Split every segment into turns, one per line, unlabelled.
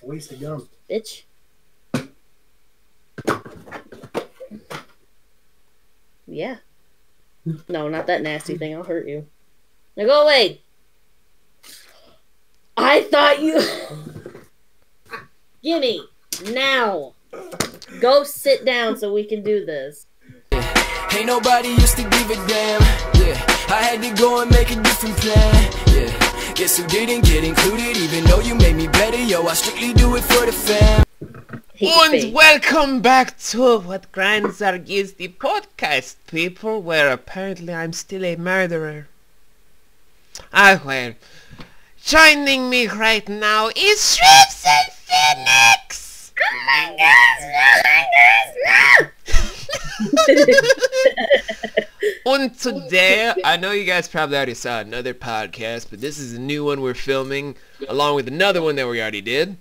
Waste of gum.
Bitch. Yeah. No, not that nasty thing. I'll hurt you. Now go away. I thought you... Gimme. Now. Go sit down so we can do this.
Ain't nobody used to give a damn. Yeah, I had to go and make a different plan. Yeah, guess who didn't get included? Even though you made me better, yo, I strictly do it for the fam.
And welcome back to What Grinds Our Gears, the podcast, people, where apparently I'm still a murderer. Ah, well, joining me right now is Shweebe and Phoenix! And today, I know you guys probably already saw another podcast, but this is a new one we're filming, along with another one that we already did,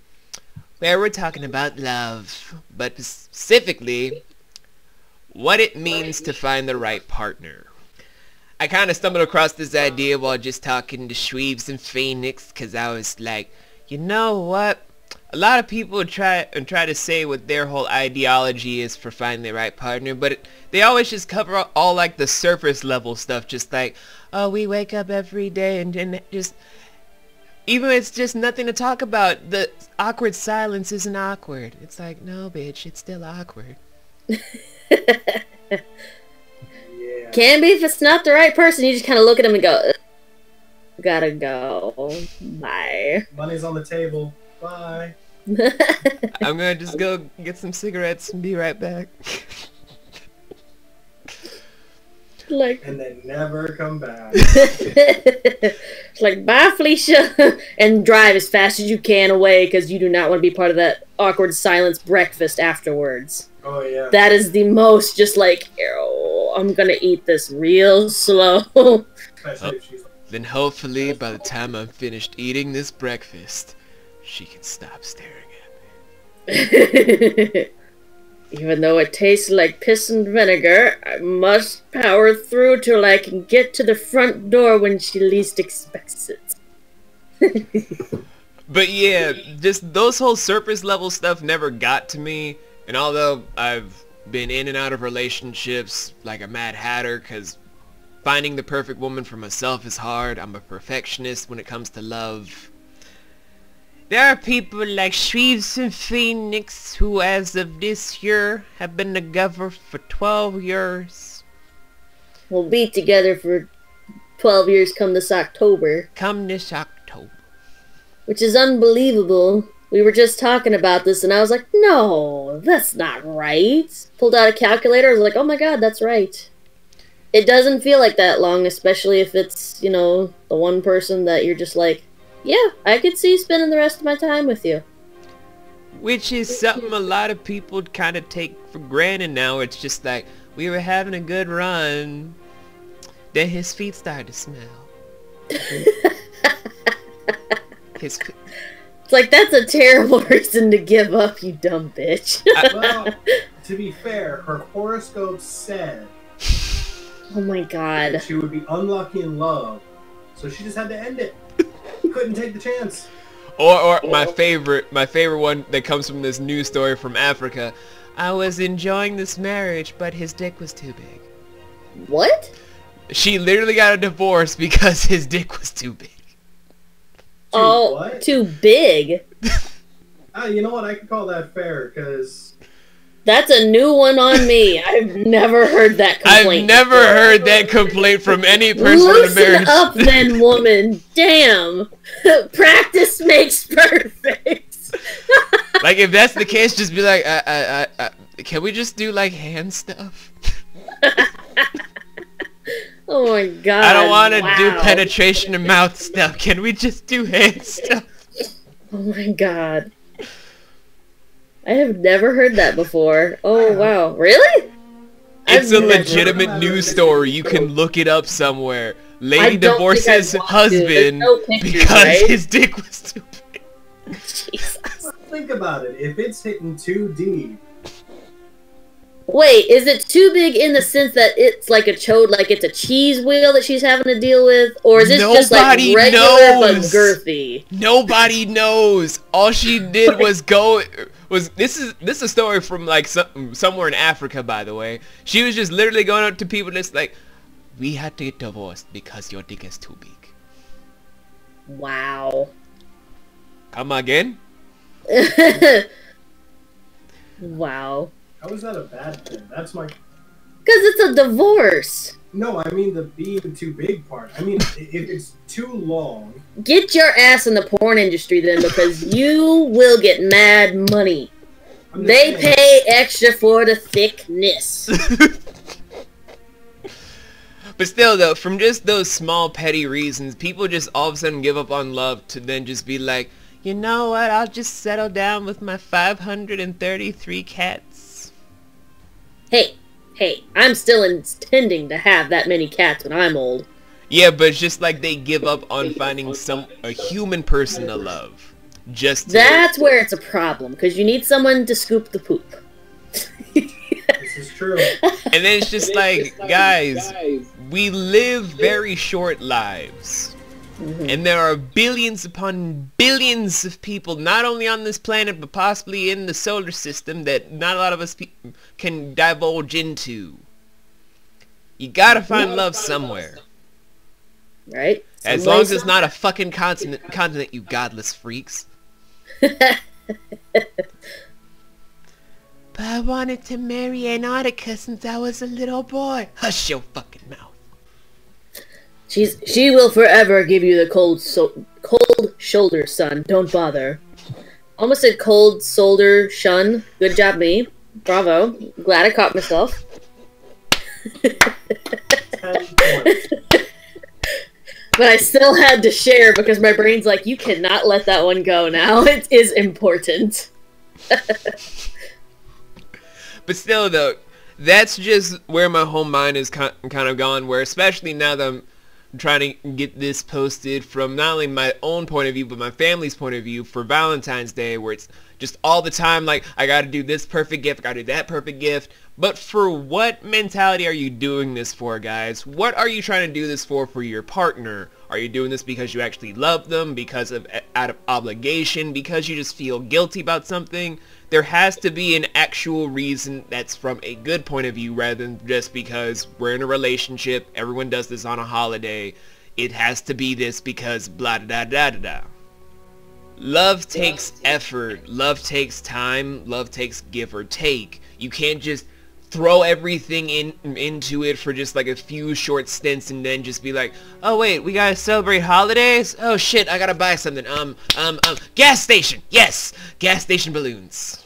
where we're talking about love, but specifically, what it means to find the right partner. I kind of stumbled across this idea while just talking to Shweebes and Phoenix, because I was like, you know what? A lot of people try to say what their whole ideology is for finding the right partner, but they always just cover all like the surface level stuff, just like, oh, we wake up every day and just, even if it's just nothing to talk about, the awkward silence isn't awkward. It's like, no, bitch, it's still awkward.
Yeah. Can be if it's not the right person. You just kind of look at them and go, gotta go. Bye.
Money's on the table. Bye.
I'm gonna just go get some cigarettes and be right back.
Like,
and then never come back.
It's like, bye, Felicia, and drive as fast as you can away because you do not want to be part of that awkward silence breakfast afterwards.
Oh, yeah.
That is the most just like, oh, I'm gonna eat this real slow.
Then hopefully by the time I'm finished eating this breakfast, she can stop staring at me.
Even though it tastes like piss and vinegar, I must power through till I can get to the front door when she least expects it.
But yeah, just those whole surface level stuff never got to me. And although I've been in and out of relationships like a Mad Hatter, because finding the perfect woman for myself is hard. I'm a perfectionist when it comes to love. There are people like Shweebe and Phoenix who, as of this year, have been together for 12 years.
We'll be together for 12 years come this October.
Come this October.
Which is unbelievable. We were just talking about this, and I was like, no, that's not right. Pulled out a calculator, I was like, oh my god, that's right. It doesn't feel like that long, especially if it's, you know, the one person that you're just like, yeah, I could see spending the rest of my time with you.
Which is something a lot of people kind of take for granted now. It's just like, we were having a good run, then his feet started to smell.
It's like, that's a terrible reason to give up, you dumb bitch.
Well, to be fair, her horoscope said...
Oh my god.
She would be unlucky in love, so she just had to end it. Couldn't take the chance.
Or my favorite one that comes from this news story from Africa. I was enjoying this marriage, but his dick was too big.
What?
She literally got a divorce because his dick was too big.
What?
Too big?
You know what? I could call that fair, because...
That's a new one on me. I've never heard that complaint.
I've never heard that complaint from any person in a marriage.
Loosen up then, woman. Damn. Practice makes perfect.
Like, if that's the case, just be like, can we just do, like, hand stuff?
Oh my god.
I don't want to do penetration and mouth stuff. Can we just do hand stuff?
Oh my god. I have never heard that before. Oh wow. Really?
It's a legitimate news story. You can look it up somewhere. Lady divorces husband because his dick was too big.
Jesus.
Think about it. If it's hitting too deep,
Wait, is it too big in the sense that it's like a chode, like it's a cheese wheel that she's having to deal with? Or is this just like regular but girthy?
Nobody knows. All she did was this is a story from like somewhere in Africa, by the way. She was just literally going up to people and it's like, we had to get divorced because your dick is too big.
Wow.
Come again?
Wow.
How is that a bad thing? That's my...
Because it's a divorce.
No, I mean the being too big part. I mean, if it's too long...
Get your ass in the porn industry then, because you will get mad money. They pay extra for the thickness.
But still, though, from just those small petty reasons, people just all of a sudden give up on love to then just be like, you know what, I'll just settle down with my 533 cats.
Hey, I'm still intending to have that many cats when I'm old.
Yeah, but it's just like they give up on finding a human person to love. That's
where it's a problem, because you need someone to scoop the poop.
This is true.
And then it's just like, guys, we live very short lives. Mm-hmm. And there are billions upon billions of people, not only on this planet, but possibly in the solar system, that not a lot of us can divulge into. You gotta find love somewhere.
Right?
As long as it's not a fucking continent, you godless freaks. But I wanted to marry Antarctica since I was a little boy. Hush your fucking mouth.
She will forever give you the cold shoulder, son. Don't bother. Almost said cold shoulder, shun. Good job, me. Bravo. Glad I caught myself. But I still had to share because my brain's like, you cannot let that one go now. It is important.
But still, though, that's just where my whole mind is kind of gone, where especially now that I'm trying to get this posted from not only my own point of view, but my family's point of view for Valentine's Day, where it's just all the time like, I gotta do this perfect gift, I gotta do that perfect gift. But for what mentality are you doing this for, guys? What are you trying to do this for your partner? Are you doing this because you actually love them, out of obligation, because you just feel guilty about something? There has to be an actual reason that's from a good point of view, rather than just because we're in a relationship, everyone does this on a holiday, it has to be this because blah da da da da da. Love takes effort, love takes time, love takes give or take. You can't just throw everything into it for just like a few short stints and then just be like, oh wait, we gotta celebrate holidays? Oh shit, I gotta buy something. Gas station! Yes! Gas station balloons.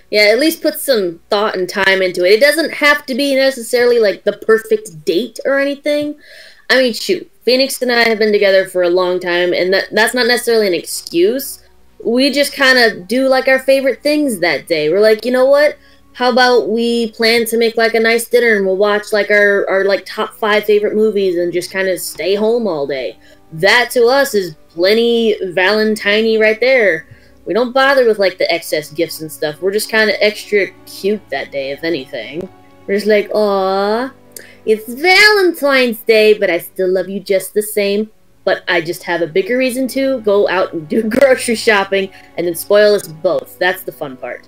Yeah, at least put some thought and time into it. It doesn't have to be necessarily like the perfect date or anything. I mean, shoot, Phoenix and I have been together for a long time, and that's not necessarily an excuse. We just kind of do like our favorite things that day. We're like, you know what? How about we plan to make like a nice dinner and we'll watch like our like top 5 favorite movies and just kind of stay home all day. That to us is plenty Valentine-y right there. We don't bother with like the excess gifts and stuff. We're just kind of extra cute that day, if anything. We're just like, aww, it's Valentine's Day, but I still love you just the same. But I just have a bigger reason to go out and do grocery shopping and then spoil us both. That's the fun part.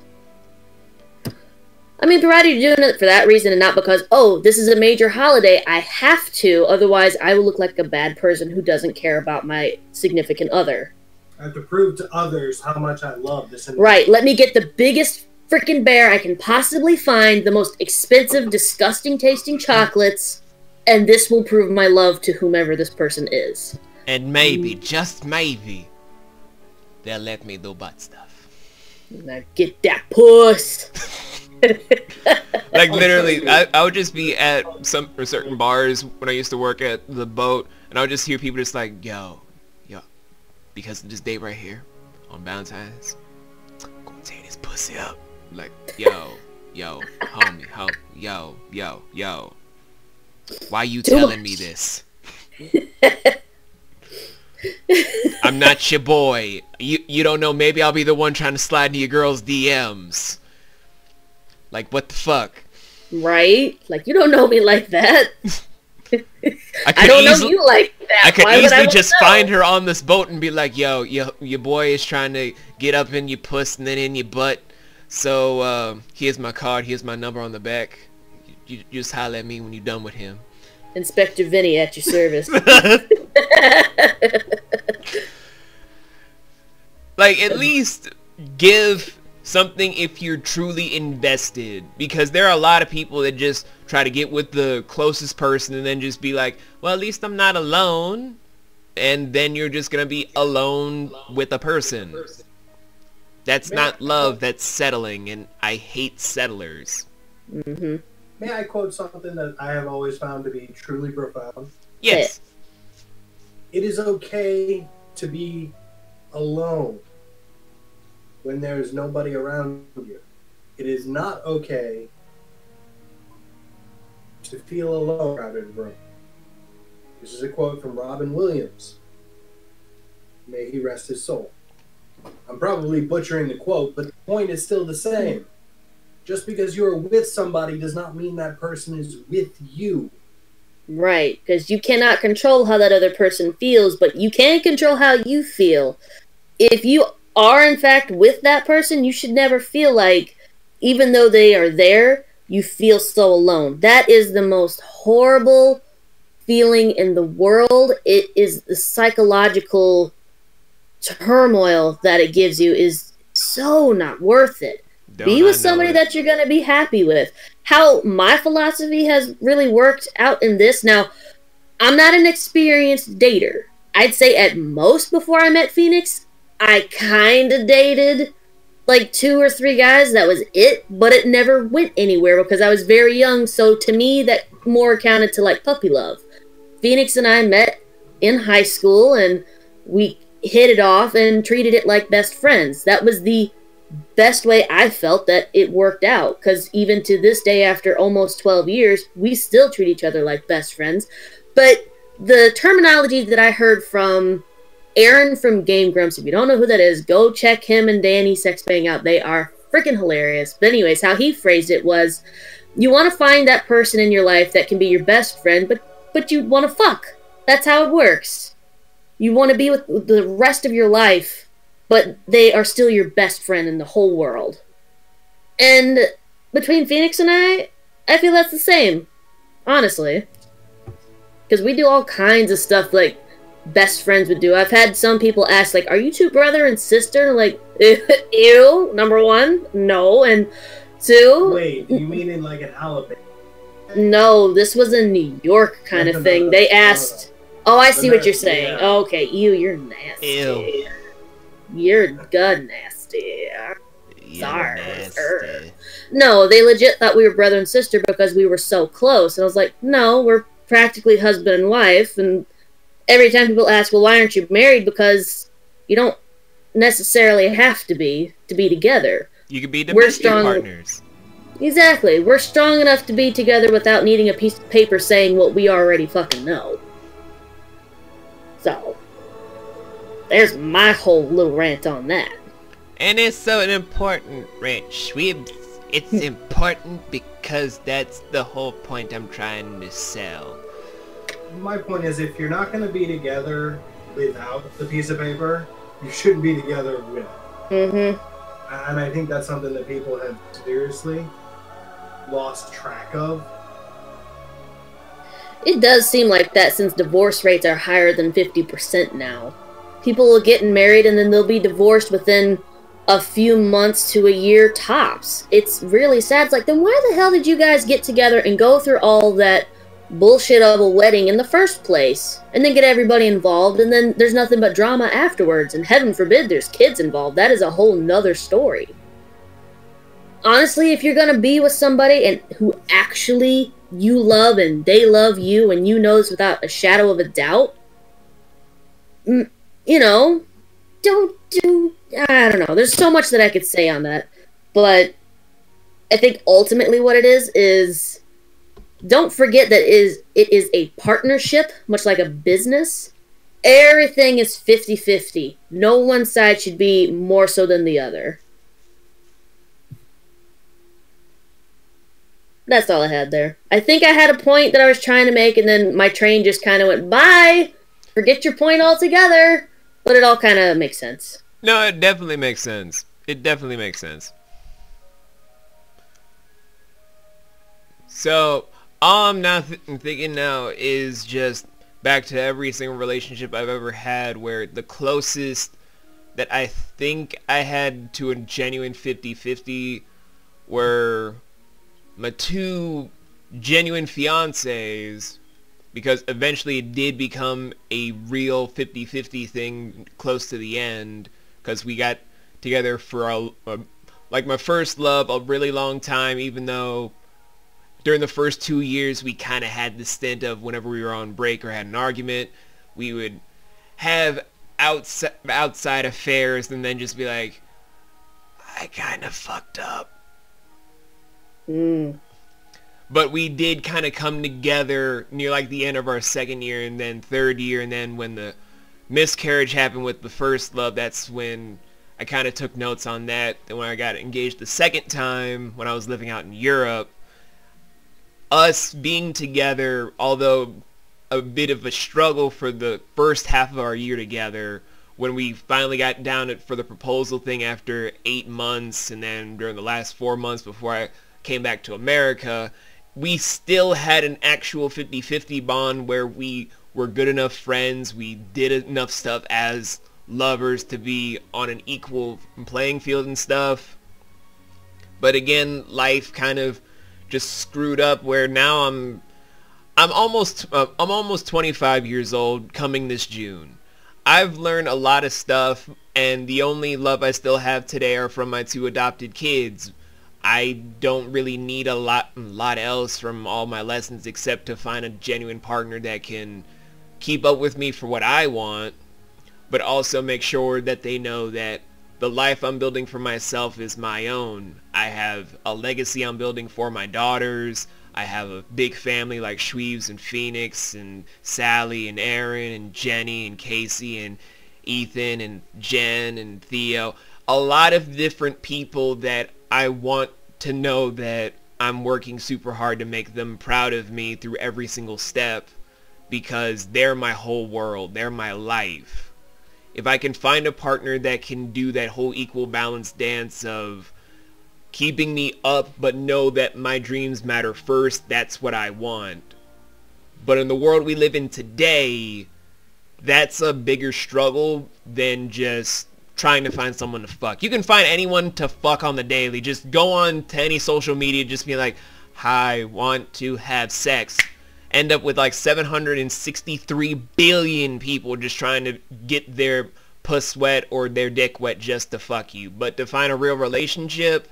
I mean, provided you're doing it for that reason and not because, oh, this is a major holiday, I have to, otherwise I will look like a bad person who doesn't care about my significant other.
I have to prove to others how much I love this.
Right, let me get the biggest freaking bear I can possibly find, the most expensive, disgusting tasting chocolates, and this will prove my love to whomever this person is.
And maybe, just maybe, they'll let me do butt stuff.
Now get that puss!
Like literally, I would just be at certain bars when I used to work at the boat, and I would just hear people just like, yo, because of this day right here, on Valentine's, I'm gonna tear this pussy up. Like, yo, homie, yo. Why you telling me this? I'm not your boy. You don't know, maybe I'll be the one trying to slide into your girl's DMs. Like, what the fuck?
Right? Like, you don't know me like that.
I
don't know you like that.
I could
Why would I
easily
wanna
just
know?
find her on this boat and be like, yo, your boy is trying to get up in your puss and then in your butt. So, here's my card, here's my number on the back. You just holler at me when you're done with him.
Inspector Vinny at your service.
Like, at least give something if you're truly invested. Because there are a lot of people that just try to get with the closest person and then just be like, well, at least I'm not alone. And then you're just gonna be alone with a person. That's not love, that's settling, and I hate settlers.
Mm-hmm.
May I quote something that I have always found to be truly profound?
Yes.
It is okay to be alone when there is nobody around you. It is not okay to feel alone in a crowded room. This is a quote from Robin Williams. May he rest his soul. I'm probably butchering the quote, but the point is still the same. Just because you're with somebody does not mean that person is with you.
Right, because you cannot control how that other person feels, but you can control how you feel. If you are, in fact, with that person, you should never feel like, even though they are there, you feel so alone. That is the most horrible feeling in the world. It is the psychological turmoil that it gives you is so not worth it. Be with somebody that you're going to be happy with. How my philosophy has really worked out in this. Now, I'm not an experienced dater. I'd say at most before I met Phoenix, I kind of dated like 2 or 3 guys. That was it. But it never went anywhere because I was very young. So to me, that more accounted to like puppy love. Phoenix and I met in high school and we hit it off and treated it like best friends. That was the best way I felt that it worked out, because even to this day, after almost 12 years, we still treat each other like best friends. But the terminology that I heard from Aaron from Game Grumps, if you don't know who that is, go check him and Danny Sexbang out. They are freaking hilarious. But anyways, how he phrased it was, you want to find that person in your life that can be your best friend, but you want to fuck. That's how it works. You want to be with the rest of your life, but they are still your best friend in the whole world. And between Phoenix and I feel that's the same. Honestly. Because we do all kinds of stuff like best friends would do. I've had some people ask, like, are you two brother and sister? Like, ew, number 1, no. And 2...
Wait, you mean in like an Alabama?
No, this was a New York kind of thing. They asked... Oh, I see what you're saying.
Yeah.
Okay, you're nasty.
Ew.
You're good nasty. Sorry.
Nasty.
No, they legit thought we were brother and sister because we were so close. And I was like, no, we're practically husband and wife. And every time people ask, well, why aren't you married? Because you don't necessarily have to be together.
You could be domestic partners.
Exactly. We're strong enough to be together without needing a piece of paper saying what we already fucking know. So, there's my whole little rant on that.
And it's so an important rant, Shweebe. It's important because that's the whole point I'm trying to sell.
My point is, if you're not going to be together without the piece of paper, you shouldn't be together with it.
Mm-hmm.
And I think that's something that people have seriously lost track of.
It does seem like that since divorce rates are higher than 50% now. People are getting married and then they'll be divorced within a few months to a year tops. It's really sad. It's like, then why the hell did you guys get together and go through all that bullshit of a wedding in the first place? And then get everybody involved and then there's nothing but drama afterwards. And heaven forbid there's kids involved. That is a whole nother story. Honestly, if you're gonna be with somebody and who actually you love and they love you and you know this without a shadow of a doubt, you know, I don't know. There's so much that I could say on that. But I think ultimately what it is don't forget that it is a partnership, much like a business. Everything is 50-50. No one side should be more so than the other. That's all I had there. I think I had a point that I was trying to make, and then my train just kind of went, bye! Forget your point altogether! But it all kind of makes sense.
No, it definitely makes sense. It definitely makes sense. So, all I'm now thinking now is just back to every single relationship I've ever had where the closest that I think I had to a genuine 50-50 were my two genuine fiancés, because eventually it did become a real 50-50 thing close to the end, because we got together for like my first love a really long time, even though during the first 2 years we kind of had the stint of whenever we were on break or had an argument, we would have outside affairs and then just be like, I kind of fucked up. But we did kind of come together near like the end of our second year and then third year, and then when the miscarriage happened with the first love, that's when I kind of took notes on that. Then when I got engaged the second time when I was living out in Europe, us being together, although a bit of a struggle for the first half of our year together, when we finally got down for the proposal thing after 8 months, and then during the last 4 months before I came back to America, we still had an actual 50-50 bond where we were good enough friends, we did enough stuff as lovers to be on an equal playing field and stuff. But again, life kind of just screwed up where now I'm almost 25 years old coming this June. I've learned a lot of stuff, and the only love I still have today are from my 2 adopted kids. I don't really need a lot else from all my lessons except to find a genuine partner that can keep up with me for what I want, but also make sure that they know that the life I'm building for myself is my own. I have a legacy I'm building for my daughters. I have a big family like Shweebes and Phoenix and Sally and Aaron and Jenny and Casey and Ethan and Jen and Theo. A lot of different people that I want to know that I'm working super hard to make them proud of me through every single step, because they're my whole world. They're my life. If I can find a partner that can do that whole equal balance dance of keeping me up but know that my dreams matter first, that's what I want. But in the world we live in today, that's a bigger struggle than just trying to find someone to fuck. You can find anyone to fuck on the daily. Just go on to any social media, just be like, I want to have sex. End up with like 763 billion people just trying to get their puss wet or their dick wet just to fuck you. But to find a real relationship,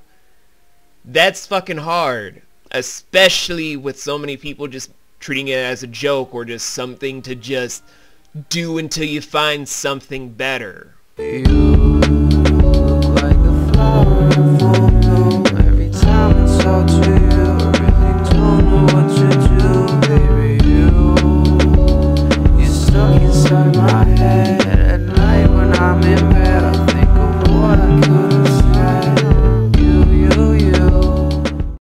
that's fucking hard. Especially with so many people just treating it as a joke or just something to just do until you find something better.
You